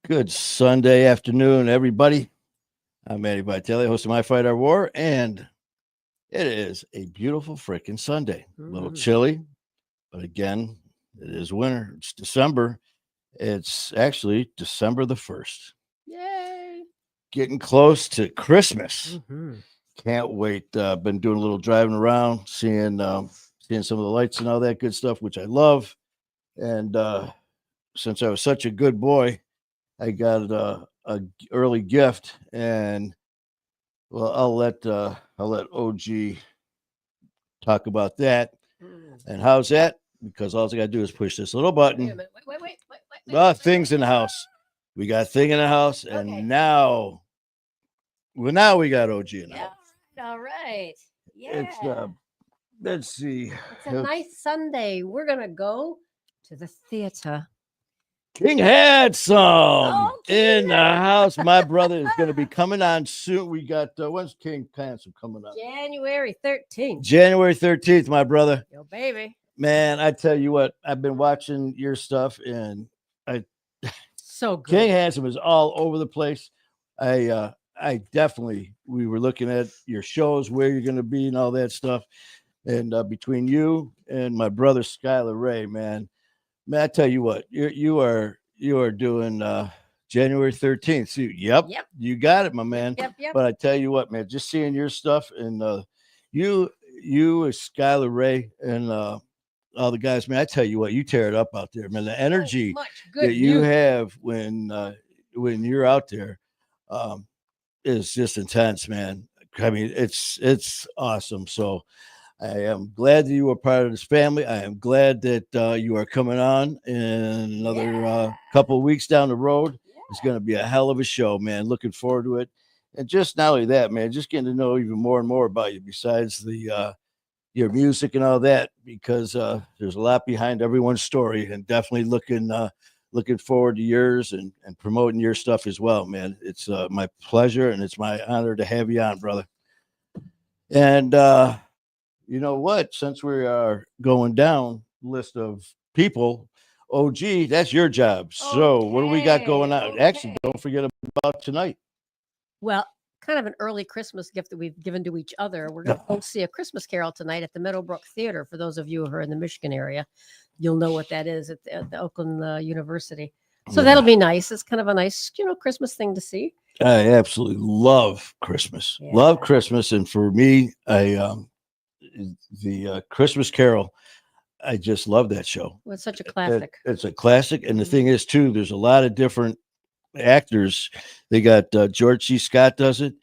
Good Sunday afternoon, everybody. I'm Manny Vitelli, host of My Fight Our War, and it is a beautiful freaking Sunday. A little chilly, but again, it is winter. It's December. It's actually December the 1st. Yay! Getting close to Christmas. Mm-hmm. Can't wait. Been doing a little driving around, seeing some of the lights and all that good stuff, which I love. And since I was such a good boy, I got a early gift, and well, I'll let OG talk about that. And how's that? Because all I got to do is push this little Wait a button. minute. Wait. Things in the house. We got thing in the house, and Okay. now we got OG in the Yeah. house. All right. Yeah. It's let's see. It's a nice Sunday. We're gonna go to the theater. King had some King in the house. My brother is going to be coming on soon. We got when's King Handsome coming up? January 13th. January 13th, my brother. Yo, baby. Man, I tell you what, I've been watching your stuff, and So good. King Handsome is all over the place. I definitely, we were looking at your shows, where you're going to be, and all that stuff. And between you and my brother Skylar Ray, man, I tell you what, you are doing January 13th. So, yep, you got it, my man. Yep. But I tell you what, man, just seeing your stuff, and you and Skylar Ray and all the guys, man, I tell you what, you tear it up out there, man. The energy that you have when you're out there is just intense, man. I mean, it's awesome. So I am glad that you are part of this family. I am glad that you are coming on in another couple of weeks down the road. It's going to be a hell of a show, man. Looking forward to it. And just not only that, man, just getting to know even more and more about you besides the your music and all that, because there's a lot behind everyone's story, and definitely looking forward to yours and promoting your stuff as well, man. It's my pleasure and it's my honor to have you on, brother. And you know what? Since we are going down list of people, OG, that's your job. So what do we got going on? Actually, don't forget about tonight. Well, kind of an early Christmas gift that we've given to each other. We're going to go see A Christmas Carol tonight at the Meadowbrook Theater. For those of you who are in the Michigan area, you'll know what that is at the Oakland University. So that'll be nice. It's kind of a nice, Christmas thing to see. I absolutely love Christmas. Yeah. Love Christmas, and for me, the Christmas Carol, I just love that show. Well, it's such a classic. It's a classic, and the thing is, too, there's a lot of different actors. They got George C. Scott does it.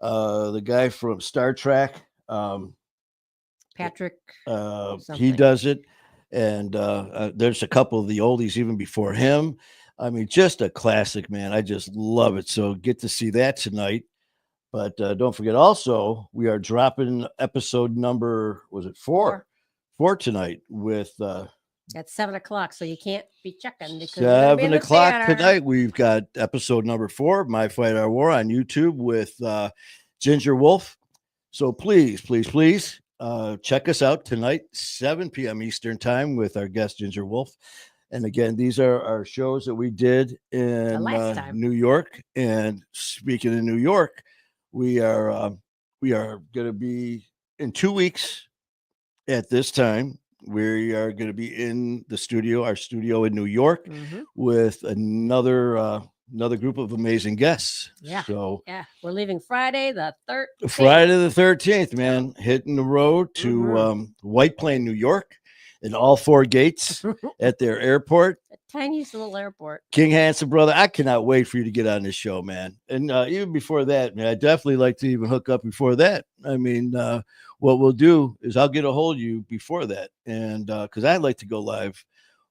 The guy from Star Trek, Patrick, he does it, and there's a couple of the oldies even before him. I mean, just a classic, man. I just love it. So get to see that tonight. But don't forget, also, we are dropping episode number, was it 4 tonight with at 7:00. So you can't be checking because 7:00 tonight. We've got episode number 4, My Fight Our War, on YouTube with Ginger Wolf. So please check us out tonight, 7 p.m. Eastern time, with our guest Ginger Wolf. And again, these are our shows that we did in New York. And speaking of New York, we are going to be in 2 weeks at this time. We are going to be in the studio, our studio in New York, with another group of amazing guests. Yeah. So we're leaving Friday the 13th. Friday the 13th, man, hitting the road to White Plain, New York, and all 4 gates at their airport. A tiniest little airport. King Handsome, brother, I cannot wait for you to get on this show, man. And even before that, man, I definitely like to even hook up before that. I mean, what we'll do is I'll get a hold of you before that. And because I'd like to go live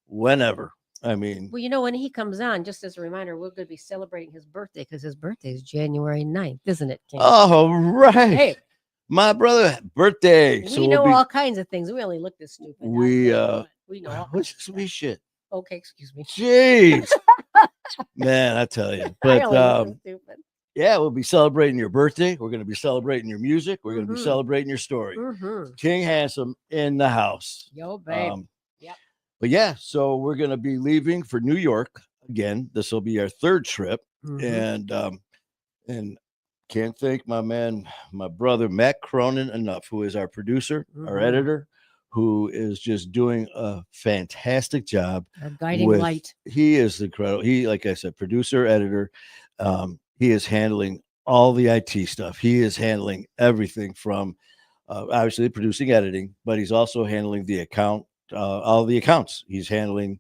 whenever. I mean, well, when he comes on, just as a reminder, we're going to be celebrating his birthday, because his birthday is January 9th, isn't it, King? Oh, right. Hey, my brother birthday. We know all kinds of things. We only look this stupid. We know all what's sweet shit. Okay, excuse me. Jeez. Man, I tell you. But yeah, we'll be celebrating your birthday. We're going to be celebrating your music. We're going to be celebrating your story. King Handsome in the house. Yo, babe. But yeah, so we're going to be leaving for New York again. This will be our third trip, Mm-hmm. And can't thank my man, my brother Matt Cronin enough, who is our producer, our Mm-hmm. editor, who is just doing a fantastic job. Our guiding light. He is incredible. He, like I said, producer, editor. He is handling all the IT stuff. He is handling everything from obviously producing, editing, but he's also handling the account, all the accounts. He's handling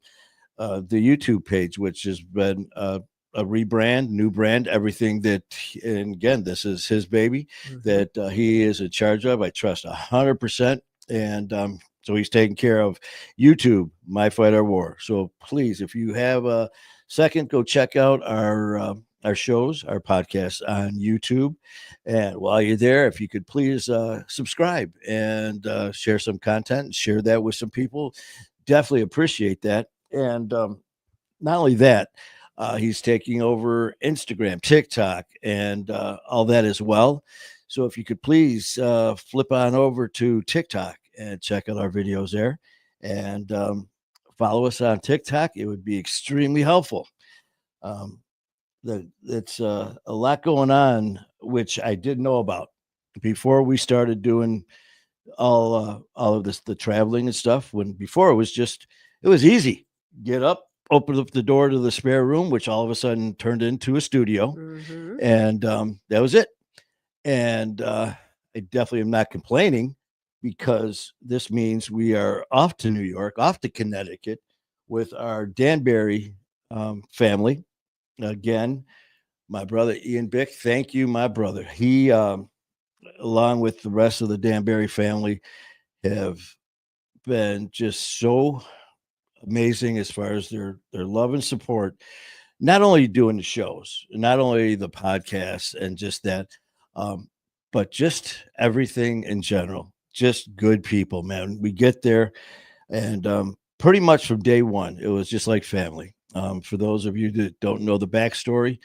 the YouTube page, which has been a rebrand, new brand, everything that, and again, this is his baby that he is in charge of. I trust 100%. And so he's taking care of YouTube, My Fight Our War. So please, if you have a second, go check out our shows, our podcasts on YouTube. And while you're there, if you could please subscribe and share some content and share that with some people, definitely appreciate that. And not only that, he's taking over Instagram, TikTok, and all that as well. So if you could please flip on over to TikTok and check out our videos there, and follow us on TikTok, it would be extremely helpful. Um, it's a lot going on, which I didn't know about before we started doing all of this, the traveling and stuff. When before it was easy. Get up, open up the door to the spare room, which all of a sudden turned into a studio, and that was it. And I definitely am not complaining, because this means we are off to New York, off to Connecticut with our Danbury family again. My brother Ian Bick, thank you, my brother. He, along with the rest of the Danbury family, have been just so amazing as far as their love and support. Not only doing the shows, not only the podcasts, and just that, um, but just everything in general. Just good people, man. We get there, and pretty much from day one, it was just like family. For those of you that don't know the backstory,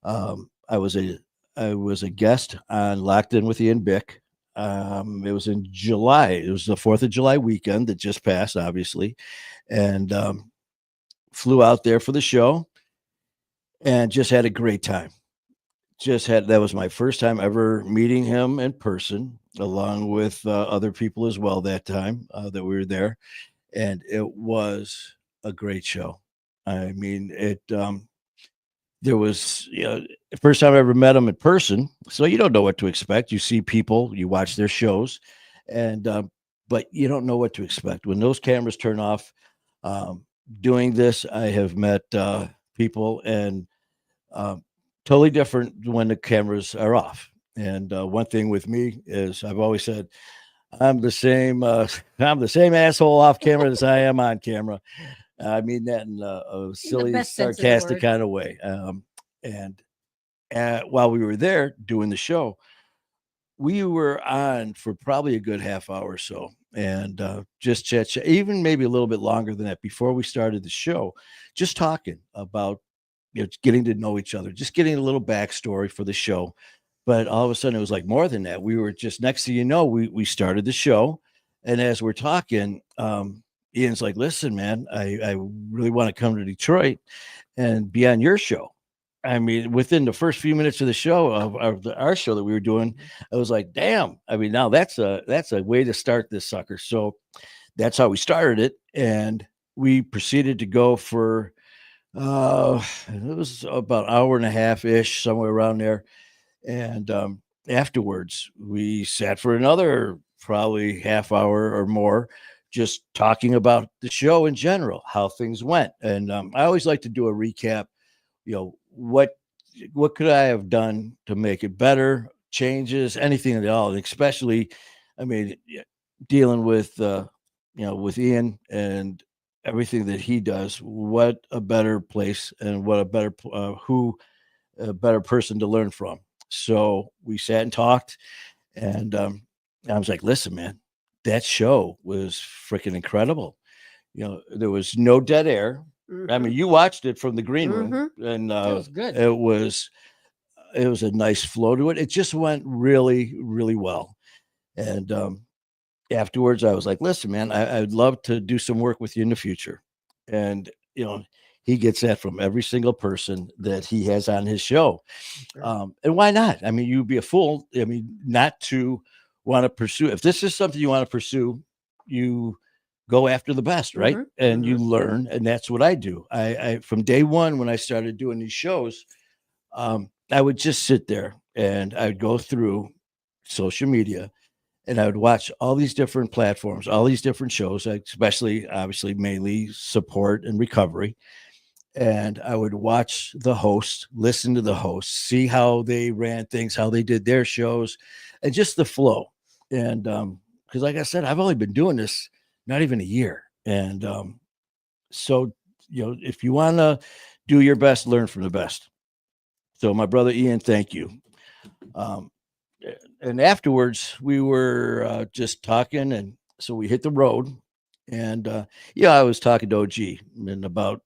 um, I was a I was a guest on Locked In with Ian Bick. It was in July. It was the 4th of July weekend that just passed, obviously, and flew out there for the show and just had a great time. Just had That was my first time ever meeting him in person, along with other people as well. That time that we were there, and it was a great show. I mean, it. There was, the first time I ever met him in person, so you don't know what to expect. You see people, you watch their shows, and but you don't know what to expect when those cameras turn off. Um, Doing this, I have met people, and um, totally different when the cameras are off. And one thing with me is I've always said I'm the same. I'm the same asshole off camera as I am on camera. I mean that in a silly, sarcastic kind of way. And while we were there doing the show, we were on for probably a good half hour or so, and just chat, even maybe a little bit longer than that before we started the show, just talking about, getting to know each other, just getting a little backstory for the show. But all of a sudden, it was like more than that. We were just, next thing you know, we started the show, and as we're talking, Ian's like, "Listen, man, I really want to come to Detroit and be on your show." I mean, within the first few minutes of the show, our show that we were doing, I was like, "Damn!" I mean, now that's a way to start this sucker. So that's how we started it, and we proceeded to go for it was about hour and a half ish, somewhere around there. And afterwards, we sat for another probably half hour or more, just talking about the show in general, how things went. And I always like to do a recap. What could I have done to make it better? Changes, anything at all, and especially, I mean, dealing with Ian and everything that he does. What a better place, and what a better who a better person to learn from. So we sat and talked, and I was like, "Listen, man, that show was freaking incredible. There was no dead air. I mean, you watched it from the green room, and That was good. it was a nice flow to it. It just went really, really well. And afterwards, I was like, "Listen, man, I'd love to do some work with you in the future." And he gets that from every single person that he has on his show. Sure. And why not? I mean, you'd be a fool. I mean, not to want to pursue. If this is something you want to pursue, you go after the best, right? And you learn. And that's what I do. I from day one, when I started doing these shows, I would just sit there and I would go through social media and I would watch all these different platforms, all these different shows, especially obviously mainly support and recovery. And I would watch the host, listen to the host, see how they ran things, how they did their shows, and just the flow. And because, like I said, I've only been doing this not even a year. And so, if you want to do your best, learn from the best. So, my brother Ian, thank you. Um, and afterwards, we were just talking, and so we hit the road. And I was talking to OG and about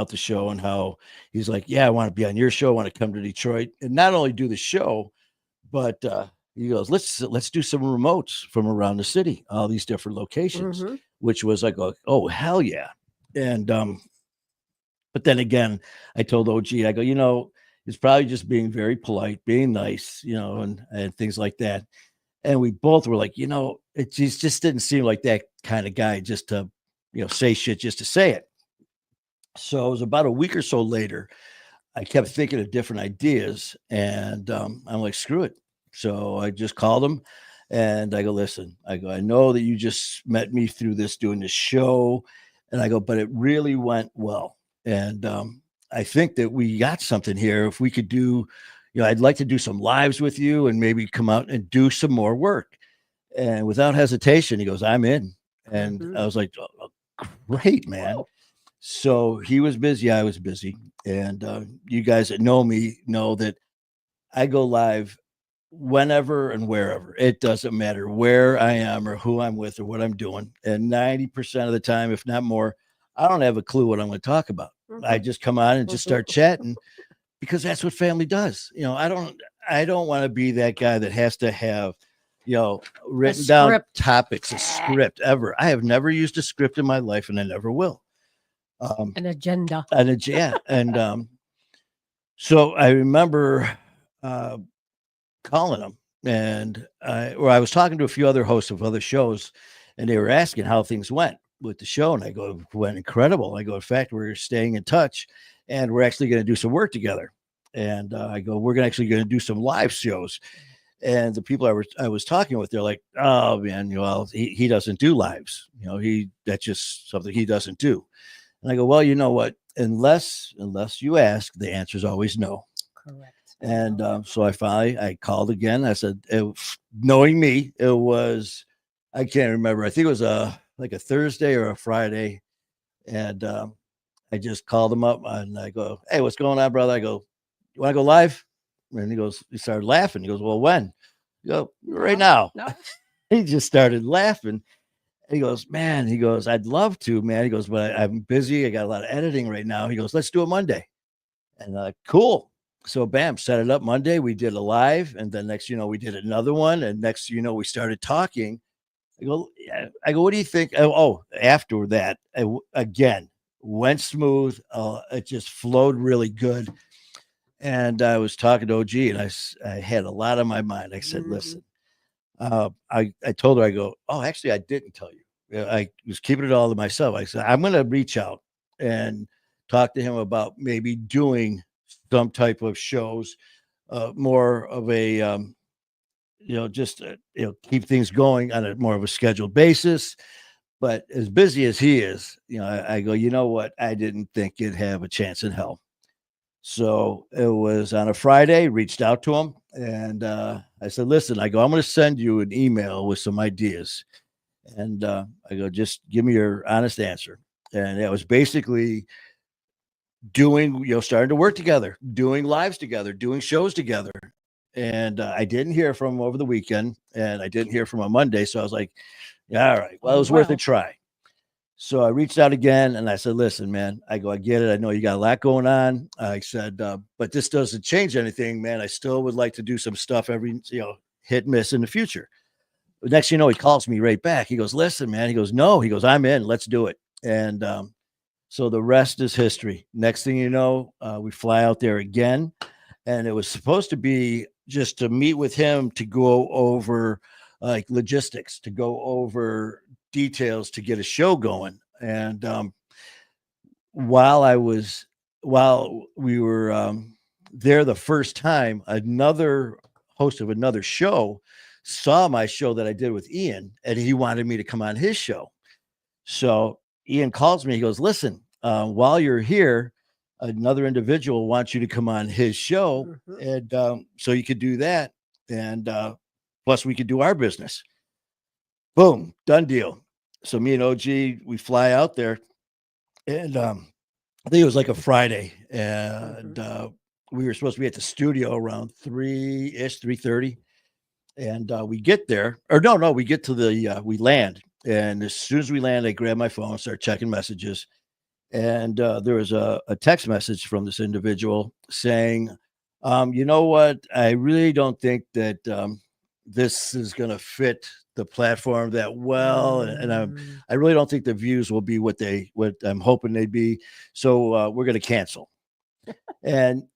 the show and how he's like, yeah, I want to be on your show. I want to come to Detroit and not only do the show, but he goes, let's do some remotes from around the city, all these different locations, which was like, oh, hell yeah. And but then again, I told OG, I go, he's probably just being very polite, being nice, and things like that. And we both were like, it just didn't seem like that kind of guy just to, say shit just to say it. So it was about a week or so later, I kept thinking of different ideas and I'm like, screw it. So I just called him and I go, listen, I know that you just met me through doing this show. And I go, but it really went well. And I think that we got something here. If we could do, I'd like to do some lives with you and maybe come out and do some more work. And without hesitation, he goes, I'm in. And I was like, oh, great, man. So he was busy. I was busy. And you guys that know me know that I go live whenever and wherever. It doesn't matter where I am or who I'm with or what I'm doing. And 90% of the time, if not more, I don't have a clue what I'm going to talk about. I just come on and just start chatting because that's what family does. I don't want to be that guy that has to have, written down topics, a script ever. I have never used a script in my life and I never will. An agenda. Yeah. And so I remember calling them and I was talking to a few other hosts of other shows and they were asking how things went with the show. And I go, it went incredible. I go, in fact, we're staying in touch and we're actually going to do some work together. And I go, we're actually going to do some live shows. And the people I was talking with, they're like, oh man, he doesn't do lives. That's just something he doesn't do. And I go, well, you know what? Unless you ask, the answer is always no. Correct. And so I called again. I said, knowing me, it was, I can't remember. I think it was like a Thursday or a Friday. And I just called him up and I go, hey, what's going on, brother? I go, you want to go live? And he started laughing. He goes, well, when? I go, right now. No. He just started laughing. He goes, man, I'd love to, man. He goes, but I'm busy. I got a lot of editing right now. He goes, let's do it Monday. And cool. So bam, set it up Monday. We did a live. And then next, we did another one. And next, we started talking. I go, what do you think? Oh, after that, again, went smooth. It just flowed really good. And I was talking to OG and I had a lot on my mind. I said, listen, I told her, I go, oh, actually, I didn't tell you. I was keeping it all to myself. I said, I'm going to reach out and talk to him about maybe doing some type of shows, more of a, just, keep things going on a more of a scheduled basis. But as busy as he is, I go, you know what? I didn't think you'd have a chance in hell. So it was on a Friday, reached out to him and I said, listen, I go, I'm going to send you an email with some ideas. And I go, just give me your honest answer. And it was basically doing, starting to work together, doing lives together, doing shows together. And I didn't hear from him over the weekend and I didn't hear from him on Monday. So I was like, yeah, all right, well, it was worth a try. So I reached out again and I said, listen, man, I go, I get it. I know you got a lot going on. I said, but this doesn't change anything, man. I still would like to do some stuff every, hit and miss in the future. But next, he calls me right back. He goes, listen, man. He goes, no, he goes, I'm in, let's do it. And So the rest is history. Next thing you know, we fly out there again, and it was supposed to be just to meet with him to go over like logistics, to go over details to get a show going. And while I was while we were there the first time, another host of another show saw my show that I did with Ian, and he wanted me to come on his show. So Ian calls me. He goes, "Listen, while you're here, another individual wants you to come on his show, and so you could do that, and plus we could do our business." Boom, done deal. So me and OG, we fly out there, and I think it was like a Friday, and we were supposed to be at the studio around 3-ish, 3:30, and we get there, or no, we get to the we land, and as soon as we land, I grab my phone, start checking messages, and there was a text message from this individual saying, "You know what? I really don't think that this is going to fit the platform that well, and I really don't think the views will be what I'm hoping they'd be. So we're going to cancel." And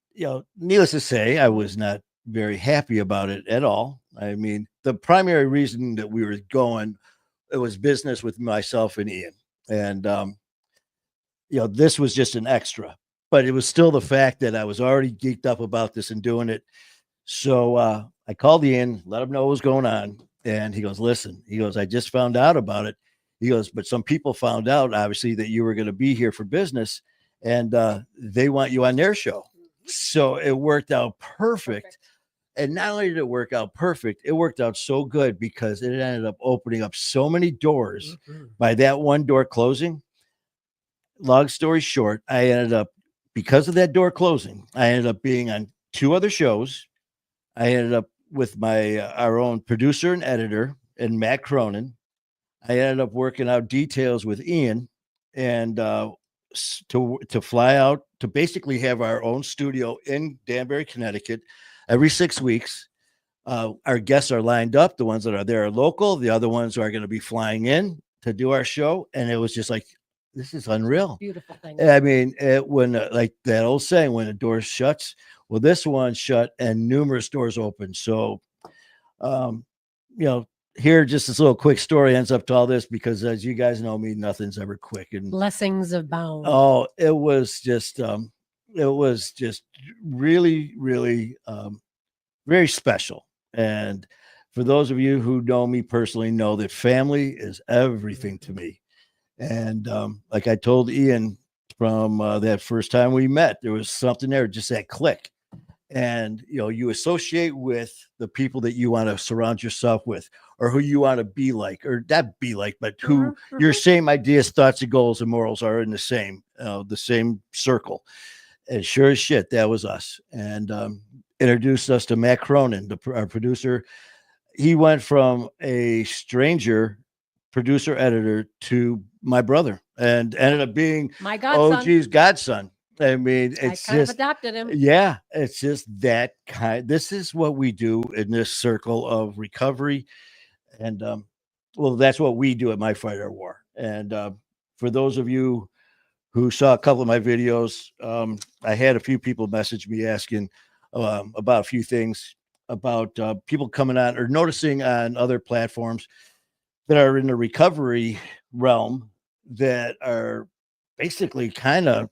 needless to say, I was not very happy about it at all. I mean, the primary reason that we were going, it was business with myself and Ian, and this was just an extra, but it was still the fact that I was already geeked up about this and doing it. So I called Ian, let him know what was going on, and he goes, "Listen," he goes, "I just found out about it." He goes, "But some people found out, obviously, that you were going to be here for business, and they want you on their show." So it worked out perfect. And not only did it work out perfect, it worked out so good because it ended up opening up so many doors by that one door closing. Long story short, I ended up, because of that door closing, I ended up being on two other shows. I ended up with my our own producer and editor and Matt Cronin. I ended up working out details with Ian, and to fly out to basically have our own studio in Danbury, Connecticut, every 6 weeks. Our guests are lined up. The ones that are there are local. The other ones are going to be flying in to do our show. And it was just like, this is unreal. Beautiful thing. I mean, when like that old saying, when a door shuts, well, this one shut and numerous doors open. So, um, here, just this little quick story ends up to all this because, as you guys know me, nothing's ever quick. And blessings abound. oh, it was just really, really very special. And for those of you who know me personally, know that family is everything to me. And like I told Ian from that first time we met, there was something there, just that click. And you associate with the people that you want to surround yourself with, or who you want to be like, or not be like, but who your same ideas, thoughts, and goals and morals are in the same circle. And sure as shit, that was us. And introduced us to Matt Cronin, our producer. He went from a stranger producer editor to my brother, and ended up being my godson. OG's godson. I mean, it's I kind of adopted him. Yeah, it's just that kind. This is what we do in this circle of recovery, and well, that's what we do at My Fight or War. And for those of you who saw a couple of my videos, I had a few people message me asking about a few things about people coming on or noticing on other platforms that are in the recovery realm that are basically kind of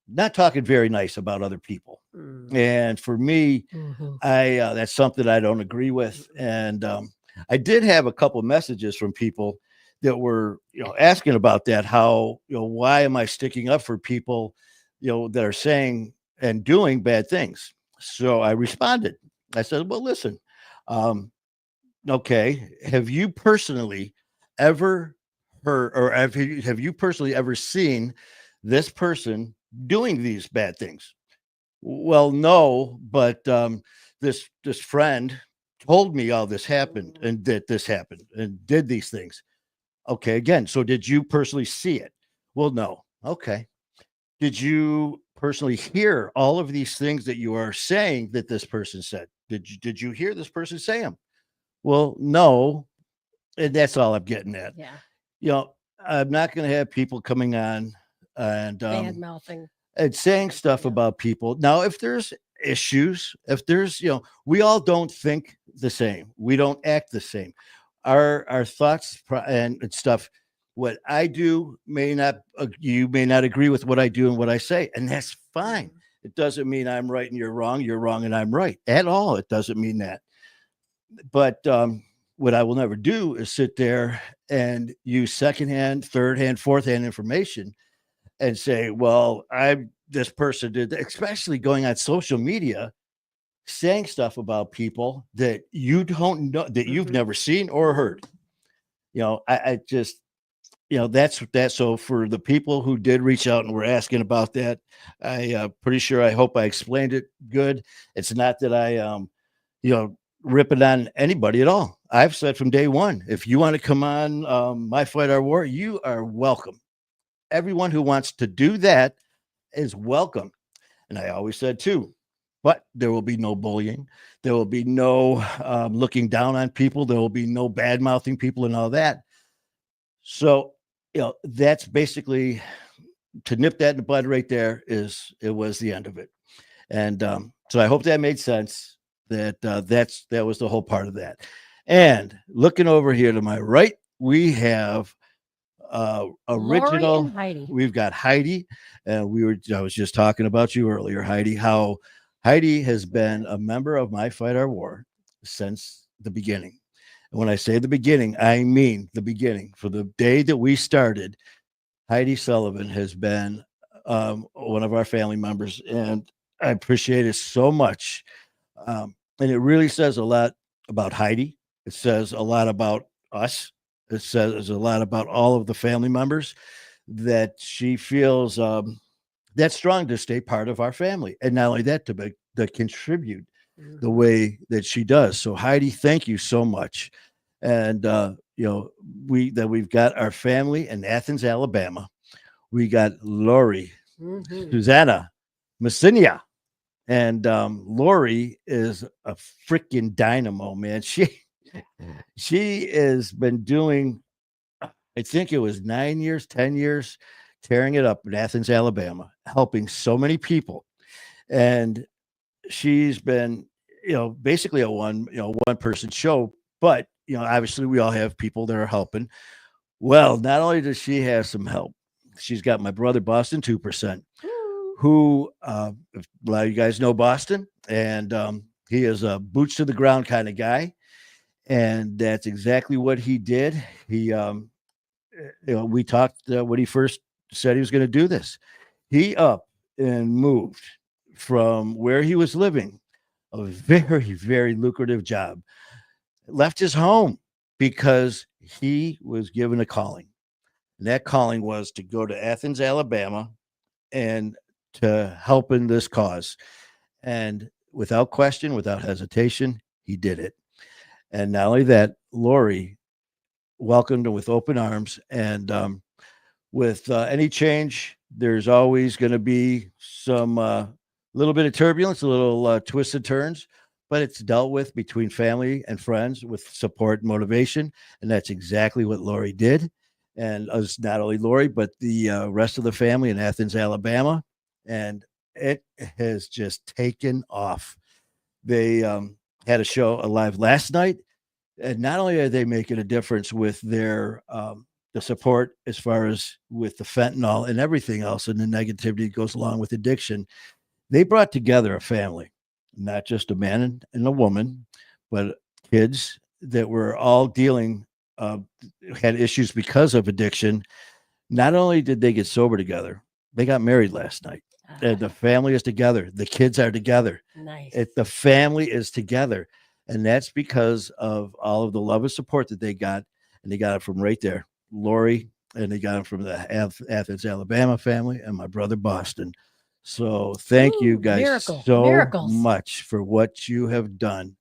not talking very nice about other people. And for me, I that's something I don't agree with. And I did have a couple of messages from people that were asking about that, how why am I sticking up for people that are saying and doing bad things. So I responded. I said, well, listen, okay, have you personally ever heard, or have you personally ever seen this person doing these bad things? Well, no, but this friend told me all this happened and that this happened and did these things. Okay, again, so did you personally see it? Well, no. Okay. Did you personally hear all of these things that you are saying that this person said? Did you hear this person say them? Well, no. And that's all I'm getting at. Yeah. I'm not going to have people coming on and Bad mouthing. saying stuff about people. Now, if there's issues, if there's, we all don't think the same. We don't act the same. Our thoughts and stuff. What I do may not, you may not agree with what I do and what I say, and that's fine. It doesn't mean I'm right and you're wrong and I'm right at all. It doesn't mean that. But what I will never do is sit there and use secondhand, third hand, fourth hand information and say, well, this person did that, especially going on social media, saying stuff about people that you don't know, that you've never seen or heard. I just, that's that. So for the people who did reach out and were asking about that, I pretty sure, I hope I explained it good. It's not that I, ripping on anybody at all. I've said from day one, if you want to come on My Fight Our War, you are welcome. Everyone who wants to do that is welcome. And I always said too, but there will be no bullying. There will be no looking down on people. There will be no bad mouthing people and all that. So, that's basically, to nip that in the bud right there, it was the end of it. And so I hope that made sense. That was the whole part of that. And looking over here to my right, we have original Heidi. We've got Heidi, and I was just talking about you earlier, Heidi, how Heidi has been a member of My Fight Our War since the beginning. And when I say the beginning, I mean the beginning. For the day that we started, Heidi Sullivan has been one of our family members, and I appreciate it so much. And it really says a lot about Heidi. It says a lot about us. It says a lot about all of the family members, that she feels that strong to stay part of our family. And not only that, to contribute the way that she does. So Heidi, thank you so much. And we've got our family in Athens, Alabama. We got Lori, Susanna, Messinia. And Lori is a freaking dynamo, man. She has been doing, I think it was 9 years, 10 years, tearing it up in Athens, Alabama, helping so many people. And she's been, basically a one person show, but, obviously we all have people that are helping. Well, not only does she have some help, she's got my brother, Boston 2%, who, a lot of you guys know Boston, and he is a boots to the ground kind of guy. And that's exactly what he did. He, we talked when he first said he was going to do this. He up and moved from where he was living, a very, very lucrative job, left his home because he was given a calling. And that calling was to go to Athens, Alabama, and to help in this cause. And without question, without hesitation, he did it. And not only that, Lori welcomed him with open arms. And with any change, there's always going to be some little bit of turbulence, a little twists and turns, but it's dealt with between family and friends with support and motivation. And that's exactly what Lori did. And us, not only Lori, but the rest of the family in Athens, Alabama. And it has just taken off. They had a show live last night. And not only are they making a difference with their the support as far as with the fentanyl and everything else and the negativity that goes along with addiction, they brought together a family, not just a man and a woman, but kids that were all dealing, had issues because of addiction. Not only did they get sober together, they got married last night. And the family is together. The kids are together. Nice. The family is together. And that's because of all of the love and support that they got. And they got it from right there, Lori, and they got it from the Athens, Alabama family, and my brother, Boston. So thank you guys miracles. much for what you have done.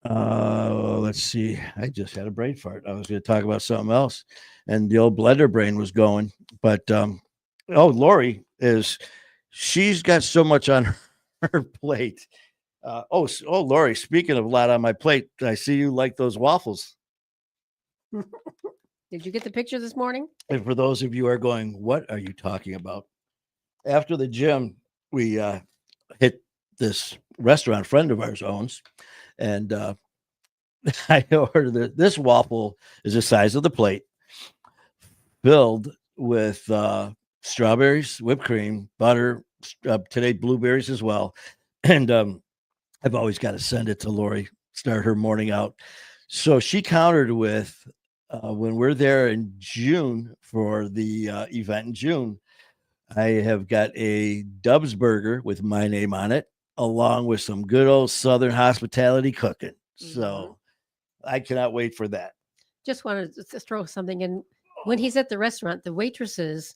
Let's see. I just had a brain fart. I was going to talk about something else, and the old blender brain was going. But Lori she's got so much on her plate. Lori, speaking of a lot on my plate, I see you like those waffles. Did you get the picture this morning? And for those of you who are going, what are you talking about? After the gym, we hit this restaurant friend of ours owns, and I ordered this waffle is the size of the plate, filled with strawberries, whipped cream, butter, today blueberries as well, and I've always got to send it to Lori. Start her morning out. So she countered with when we're there in June for the event in June. I have got a Dubs burger with my name on it, along with some good old Southern hospitality cooking. So I cannot wait for that. Just wanted to throw something in. When he's at the restaurant, the waitresses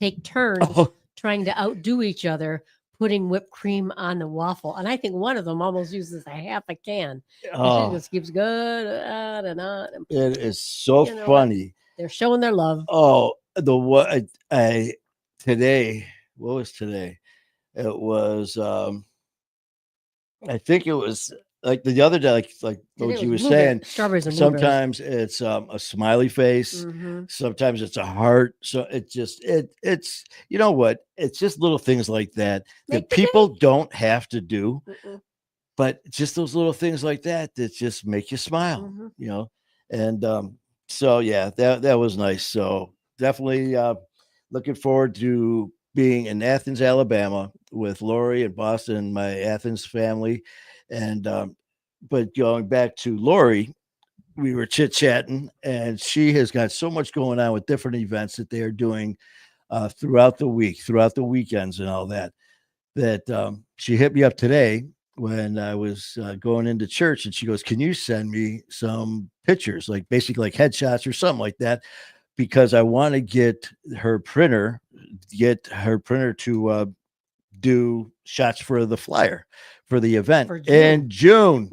take turns trying to outdo each other, putting whipped cream on the waffle. And I think one of them almost uses a half a can. And she just keeps going on and on. It is so funny. They're showing their love. Oh, the what I today, what was today? It was I think it was like the other day, like what you were saying, strawberries and sometimes it's a smiley face, sometimes it's a heart. So it's you know what? It's just little things like that that people don't have to do, but just those little things like that just make you smile, you know. And so yeah, that was nice. So definitely looking forward to being in Athens, Alabama with Lori and Boston and my Athens family. And but going back to Lori, we were chit-chatting, and she has got so much going on with different events that they are doing throughout the week, throughout the weekends and all that, that she hit me up today when I was going into church, and she goes, can you send me some pictures, like basically like headshots or something like that, because I want to get her printer to do shots for the flyer for the event in June.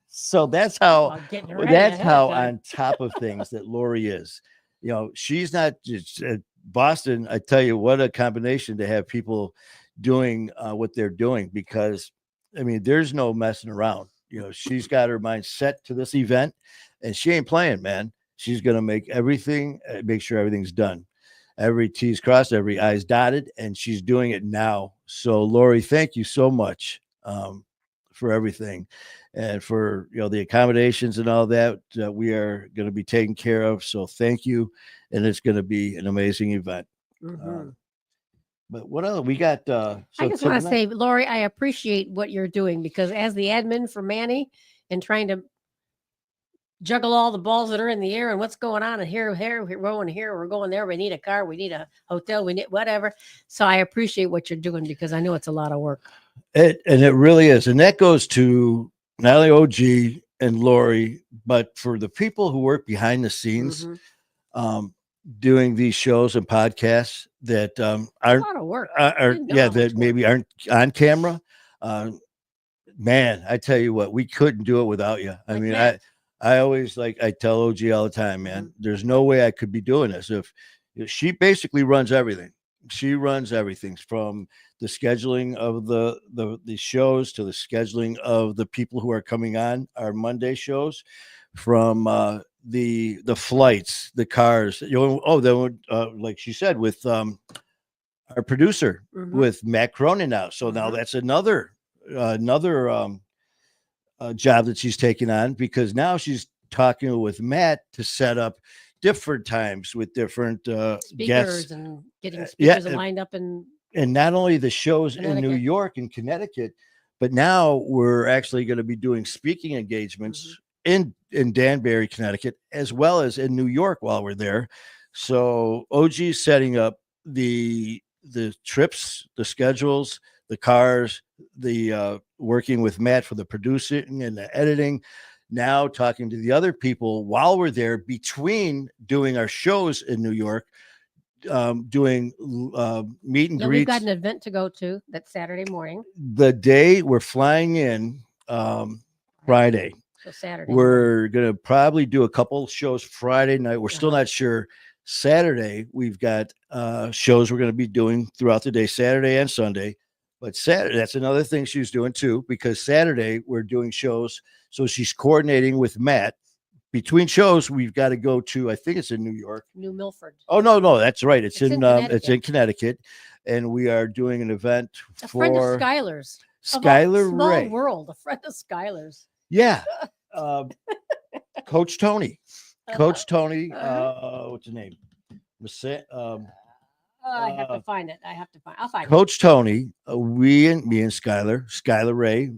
So that's how on top of things that Lori is. You know, she's not just Boston. I tell you what, a combination to have people doing what they're doing, because I mean, there's no messing around. You know, she's got her mind set to this event, and she ain't playing, man. She's going to make sure everything's done. Every T's crossed, every I's dotted, and she's doing it now. So, Lori, thank you so much for everything, and for the accommodations and all that we are going to be taken care of. So, thank you, and it's going to be an amazing event. But what else we got? I just want to say, Lori, I appreciate what you're doing, because as the admin for Manny and trying to juggle all the balls that are in the air and what's going on, and here we're going here, we're going there, we need a car, we need a hotel, we need whatever. So I appreciate what you're doing, because I know it's a lot of work. It really is. And that goes to not only OG and Lori, but for the people who work behind the scenes doing these shows and podcasts that aren't a lot of work. That maybe aren't on camera. Man, I tell you what, we couldn't do it without you. I mean, I always I tell OG all the time, man, there's no way I could be doing this if she basically runs everything. She runs everything from the scheduling of the shows to the scheduling of the people who are coming on our Monday shows, from the flights, the cars. Like she said, with our producer, with Matt Cronin now. So now that's another job that she's taking on, because now she's talking with Matt to set up different times with different speakers guests, and getting speakers lined up, and not only the shows in New York and Connecticut, but now we're actually going to be doing speaking engagements in Danbury, Connecticut, as well as in New York while we're there. So OG's setting up the trips, the schedules, the cars, the working with Matt for the producing and the editing. Now talking to the other people while we're there, between doing our shows in New York, doing meet and greets. We've got an event to go to that Saturday morning. The day we're flying in Friday. So Saturday. We're going to probably do a couple shows Friday night. We're still not sure. Saturday, we've got shows we're going to be doing throughout the day, Saturday and Sunday. But Saturday, that's another thing she's doing too, because Saturday we're doing shows. So she's coordinating with Matt between shows, we've got to go to, I think it's in New York. New Milford. Oh, no, that's right. It's in Connecticut. Connecticut. And we are doing an event a friend of Skylar's. Skylar Small Ray. world, a friend of Skylar's. Yeah. Coach Tony. What's the name? I have to find it. I'll find it. Coach Tony, me and Skylar Ray,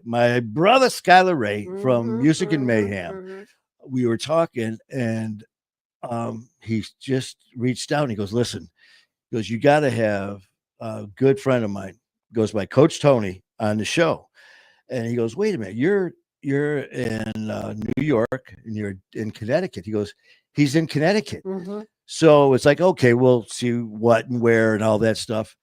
my brother Skylar Ray from Music and Mayhem. We were talking, and he just reached out and he goes, listen, he goes, you got to have a good friend of mine, goes by Coach Tony, on the show. And he goes, wait a minute, you're in New York and you're in Connecticut. He goes, he's in Connecticut. So it's like, okay, we'll see what and where and all that stuff.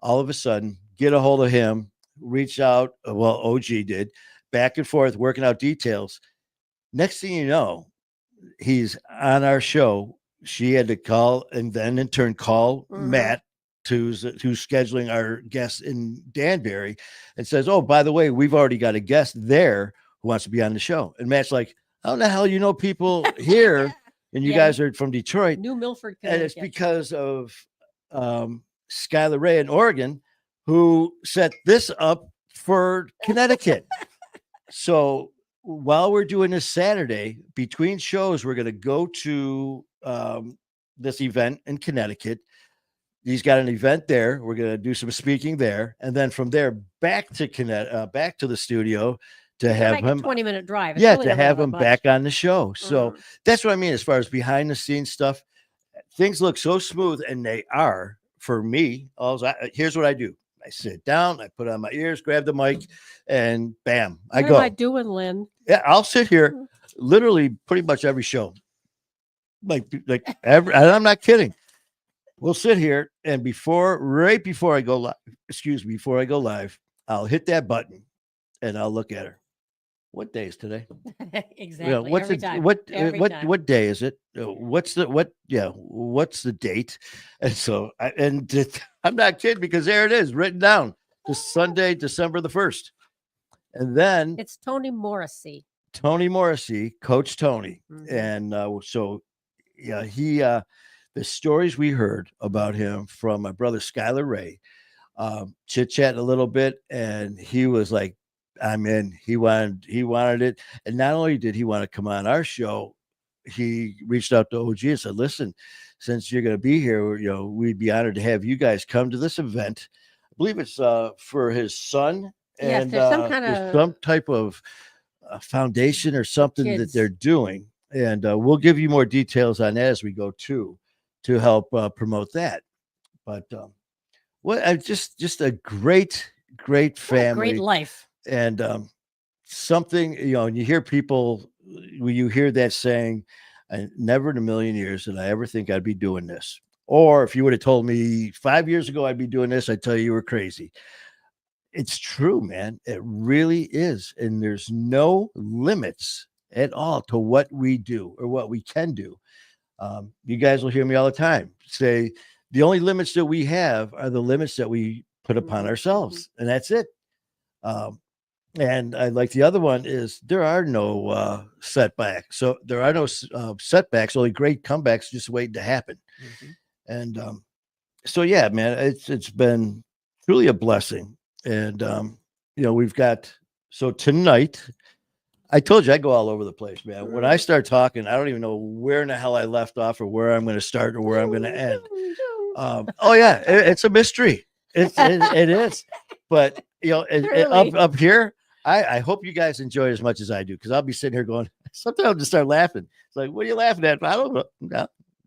All of a sudden, get a hold of him, reach out. Well, OG did, back and forth, working out details. Next thing you know, he's on our show. She had to call and then in turn call Matt, who's scheduling our guest in Danbury, and says, oh, by the way, we've already got a guest there who wants to be on the show. And Matt's like, how the hell you know people here? And you guys are from Detroit. New Milford, Connecticut. And it's because of Skylar Ray in Oregon, who set this up for Connecticut. So while we're doing this Saturday, between shows, we're going to go to this event in Connecticut. He's got an event there. We're going to do some speaking there. And then from there, back to the studio to have him 20-minute drive. It's to have him back on the show. So that's what I mean. As far as behind the scenes stuff, things look so smooth, and they are for me. Here's what I do. I sit down, I put on my ears, grab the mic, and bam, I go. What am I doing, Lynn? Yeah, I'll sit here literally pretty much every show. And I'm not kidding. We'll sit here, and right before I go live, I'll hit that button and I'll look at her. What day is today? Exactly. What day is it? What's the date? And so I'm not kidding, because there it is written down. This Sunday, December the 1st. And then it's Tony Morrissey, Coach Tony. And so the stories we heard about him from my brother Skylar Ray, chit-chatting a little bit, and he was like, I'm in. He wanted it. And not only did he want to come on our show, he reached out to OG and said, listen, since you're going to be here, we'd be honored to have you guys come to this event. I believe it's for his son. And there's some type of foundation or something that they're doing. And we'll give you more details on that as we go to help promote that. But just a great family. Great life. And something, and you hear people, when you hear that saying, I never in a million years did I ever think I'd be doing this. Or if you would have told me 5 years ago I'd be doing this, I'd tell you were crazy. It's true, man. It really is. And there's no limits at all to what we do or what we can do. You guys will hear me all the time say the only limits that we have are the limits that we put upon ourselves. And that's it. And I like the other one is there are no setbacks. So there are no setbacks, only great comebacks just waiting to happen. And so, yeah, man, it's been truly a blessing. And, we've got, so tonight, I told you I go all over the place, man. When I start talking, I don't even know where in the hell I left off or where I'm going to start or where I'm going to end. It's a mystery. It is. But, up here, I hope you guys enjoy it as much as I do, because I'll be sitting here going, sometimes I'll just start laughing. It's like, what are you laughing at? I don't know.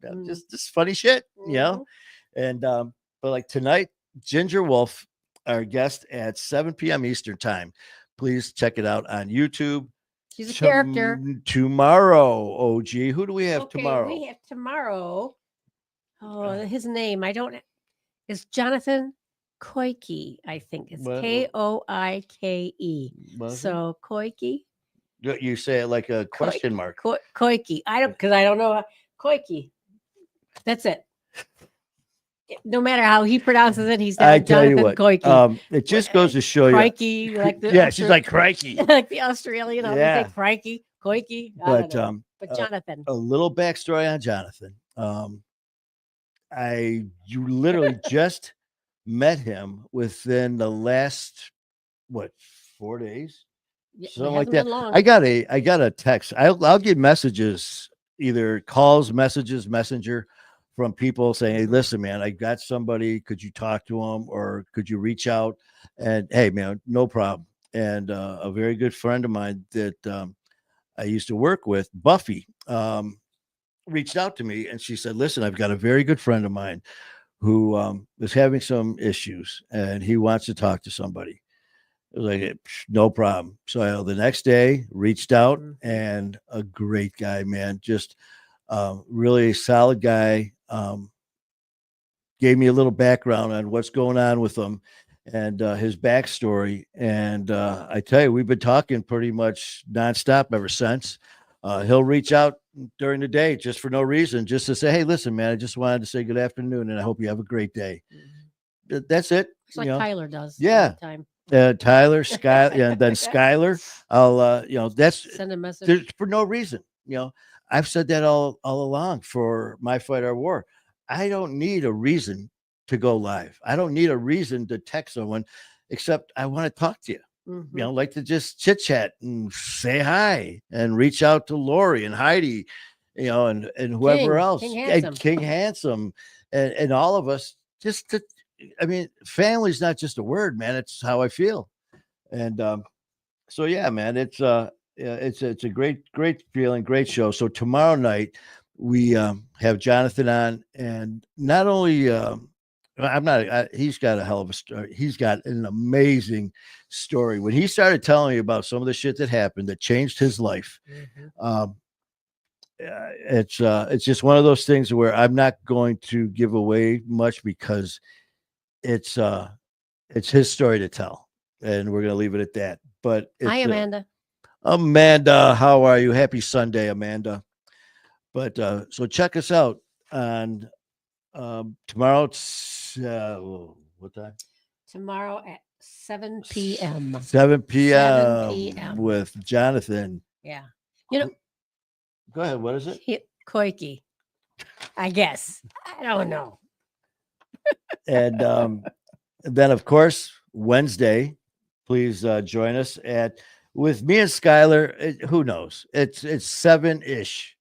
No, just funny shit, And, but like tonight, Ginger Wolf, our guest at 7 p.m. Eastern time. Please check it out on YouTube. She's a character. Tomorrow, OG. Who do we have tomorrow? We have tomorrow. Oh, his name. Is Jonathan Koike, I think. It's Koike. So Koike. You say it like a question mark. Koike. I don't know. Koike. That's it. No matter how he pronounces it, he's not Jonathan Koike. It just goes to show you. Crikey, like the she's like crikey. like the Australian. They say crikey, Koike. But But Jonathan, a little backstory on Jonathan. You literally just met him within the last what 4 days, yeah, it something like hasn't that. been long. I got a text. I'll get messages, either calls, messages, messenger from people saying, "Hey, listen, man, I got somebody. Could you talk to them, or could you reach out?" And hey, man, no problem. And a very good friend of mine that I used to work with, Buffy, reached out to me, and she said, "Listen, I've got a very good friend of mine who is having some issues, and he wants to talk to somebody." It was like, no problem. So the next day, reached out, and a great guy, man, just really solid guy. Gave me a little background on what's going on with him and his backstory. And I tell you, we've been talking pretty much nonstop ever since. He'll reach out during the day just for no reason, just to say, "Hey, listen, man, I just wanted to say good afternoon, and I hope you have a great day." That's it. It's like Tyler does. Yeah. All the time. Tyler, Sky, and then Skyler. I'll, that's Send a message for no reason. I've said that all along for My Fight Our War. I don't need a reason to go live. I don't need a reason to text someone, except I want to talk to you. Like to just chit chat and say hi and reach out to Lori and Heidi, and whoever else, King Handsome. and King Handsome, and all of us, just to. I mean, family's not just a word, man. It's how I feel. And so yeah, man, it's a great feeling, great show. So tomorrow night we have Jonathan on, and not only he's got a hell of a story. He's got an amazing story. When he started telling me about some of the shit that happened that changed his life, it's just one of those things where I'm not going to give away much, because it's his story to tell, and we're gonna leave it at that. But hi, Amanda. Amanda, how are you? Happy Sunday, Amanda. But so check us out on tomorrow. It's what time? Tomorrow at 7 p.m. 7 p.m. 7 p.m. with Jonathan. Yeah. Go ahead. What is it? Koike. I guess. I don't know. And then, of course, Wednesday, please join us with me and Skylar. Who knows? It's 7-ish.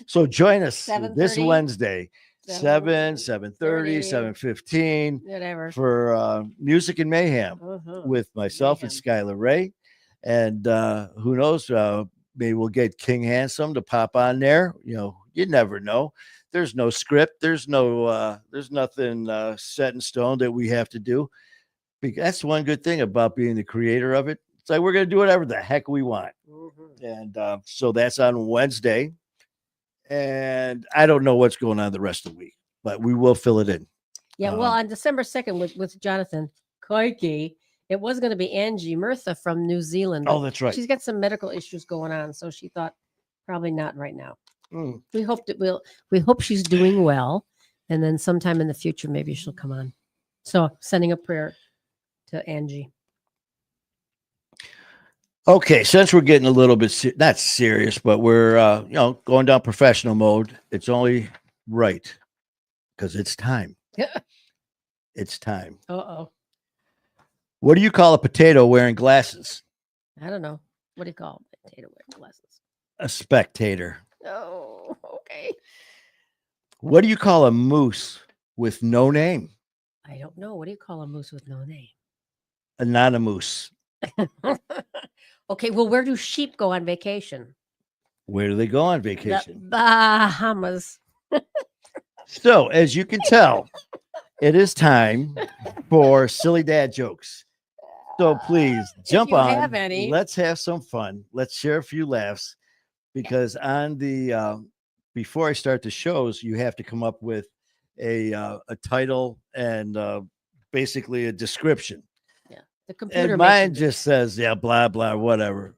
So join us this Wednesday, 7:30, 7:15, whatever, for Music and Mayhem with myself and Skylar Ray. And who knows? Maybe we'll get King Handsome to pop on there. You never know. There's no script. There's nothing set in stone that we have to do. Because that's one good thing about being the creator of it. It's like we're going to do whatever the heck we want. And so that's on Wednesday. And I don't know what's going on the rest of the week, but we will fill it in. Yeah, well, on December 2nd with Jonathan Koike, it was going to be Angie Murtha from New Zealand. Oh, that's right. She's got some medical issues going on, so she thought probably not right now. We hope she's doing well, and then sometime in the future maybe she'll come on. So sending a prayer to Angie. Okay, since we're getting a little bit not serious, but we're going down professional mode, it's only right, because it's time. It's time. What do you call a potato wearing glasses? I don't know. What do you call a potato wearing glasses? A spectator. Oh, okay. What do you call a moose with no name? I don't know. What do you call a moose with no name? Anonymous. Okay, well, where do sheep go on vacation? Where do they go on vacation? The Bahamas. So, as you can tell, it is time for silly dad jokes. So please jump on. Have any. Let's have some fun. Let's share a few laughs, because on the before I start the shows, you have to come up with a title and basically a description. The computer. And mine just says, blah blah, whatever.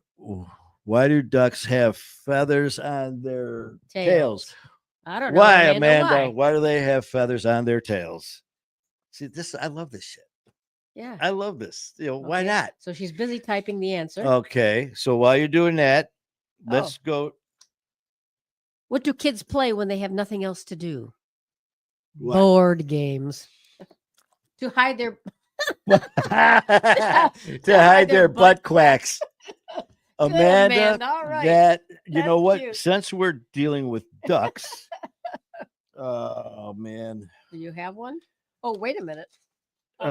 Why do ducks have feathers on their tails? I don't know. Why, Amanda? Why do they have feathers on their tails? See, I love this shit. Yeah, I love this. Why not? So she's busy typing the answer. Okay, so while you're doing that, let's go. What do kids play when they have nothing else to do? What? Board games. To hide their To hide their butt quacks. Good, Amanda, All right. that you know That's what? cute. Since we're dealing with ducks, oh man, Do you have one? Oh, wait a minute. Oh,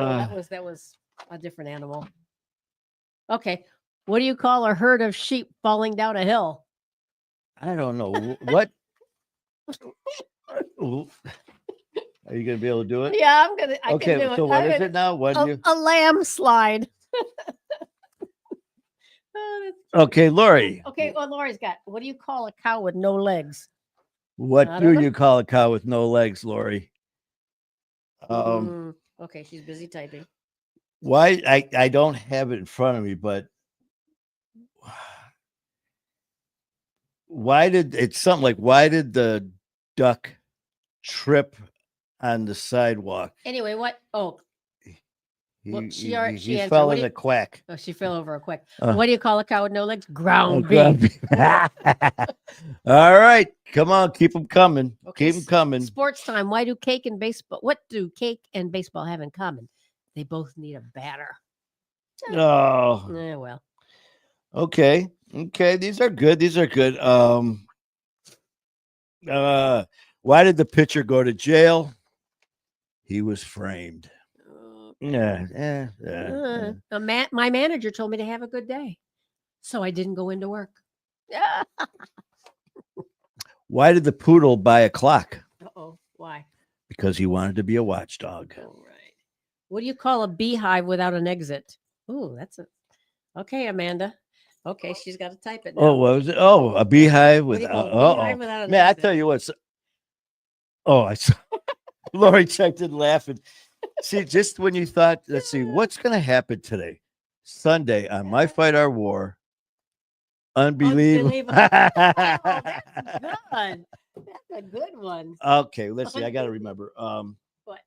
that was a different animal. Okay. What do you call a herd of sheep falling down a hill? I don't know what. Are you gonna be able to do it? Yeah, I Okay, can do so it. what is it now? What do you? A lamb slide. Okay, Lori. Okay, well, Lori's got. What do you call a cow with no legs? What I do don't know. you call a cow with no legs, Lori? Okay, she's busy typing. Why I don't have it in front of me, but why did it's something like why did the duck trip on the sidewalk? Anyway, what? Oh, well, He answered. fell What in do the quack. Oh, she fell over a quick. What do you call a cow with no legs? Ground ground beef. All right, come on, keep them coming. Okay, Keep them coming. Sports time. Why do cake and baseball? What do cake and baseball have in common? They both need a batter. Oh, Yeah, well. okay. These are good. Why did the pitcher go to jail? He was framed. Yeah. My manager told me to have a good day, so I didn't go into work. Yeah. Why did the poodle buy a clock? Uh-oh. Why? Because he wanted to be a watchdog. All right. What do you call a beehive without an exit? Oh, that's a. Okay, Amanda. Okay, she's got to type it now. Oh, what was it? Oh, a beehive What with. do you call a beehive without an Man, I exit? tell you what. Oh, I saw. Lori checked in laughing. See, just when you thought, let's see, what's going to happen today? Sunday on My Fight Our War. Unbelievable. Oh, that's good. That's a good one. Okay, let's see. I got to remember. What?